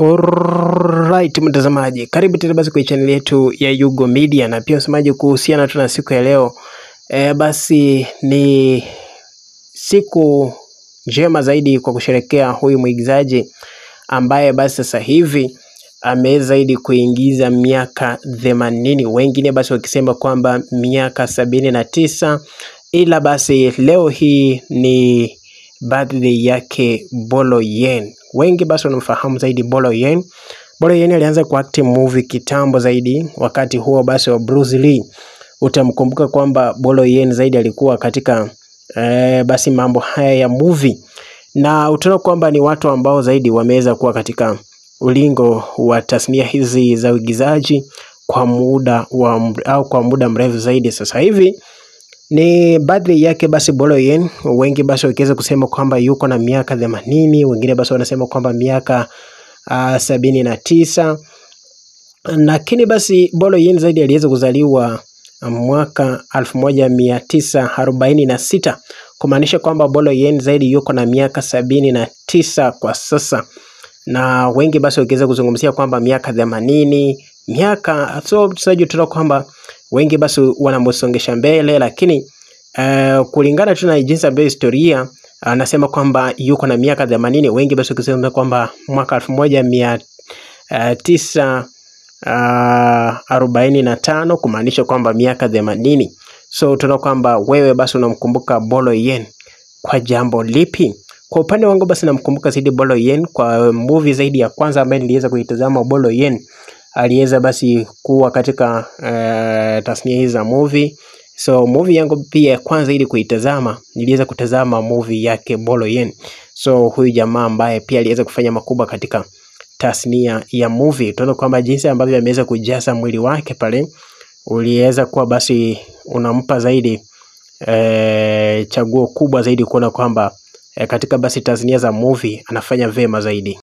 Alright mtazamaji, karibu tena basi kwa channel yetu ya Yugo Media, na pia msemaji kuhusiana tu na siku ya leo. Basi ni siku njema zaidi kwa kusherekea huyu mwigizaji ambaye basi sasa hivi amezaidi kuingiza miaka 80, wengine basi wakisema kwamba miaka 79, ila basi leo hii ni birthday yake Bolo Yean. Wengi basi wanamfahamu zaidi Bolo Yean. Bolo Yean alianza kuact movie kitambo zaidi, wakati huo basi wa Bruce Lee. Utamkumbuka kwamba Bolo Yean zaidi alikuwa katika basi mambo haya ya movie, na utaona kwamba ni watu ambao zaidi wameweza kuwa katika ulingo wa tasnia hizi za uigizaji kwa muda mrefu zaidi. Sasa hivi ni birthday yake basi Bolo Yean. Wengi basi wakiweza kusema kwamba yuko na miaka 80, wengine basi wanasema kwamba miaka 79. Lakini basi Bolo Yean zaidi aliweza kuzaliwa mwaka 1946, kumaanisha kwamba Bolo Yean zaidi yuko na miaka 79 kwa sasa. Na wengi basi wakiweza kuzungumzia kwamba miaka 80, tunaona kwamba wengi basi wanamsongesha mbele, lakini kulingana tu na jinsi ambavyo historia anasema kwamba yuko na miaka 80, wengi basi wakisema kwamba mwaka 1945, kumaanisha kwamba miaka 80. So tunaona kwamba wewe basi unamkumbuka Bolo Yean kwa jambo lipi? Kwa upande wangu basi namkumbuka zaidi Bolo Yean kwa movie zaidi ya kwanza ambayo niliweza kuitazama. Bolo Yean aliweza basi kuwa katika tasnia hizi za movie. So movie yangu pia ya kwanza ili kuitazama, niliweza kutazama movie yake Bolo Yean. So huyu jamaa ambaye pia aliweza kufanya makubwa katika tasnia ya movie, tunaona kwamba jinsi ambavyo ameweza kujaza mwili wake pale uliweza kuwa basi unampa zaidi chaguo kubwa zaidi kuona kwamba katika basi tasnia za movie anafanya vema zaidi.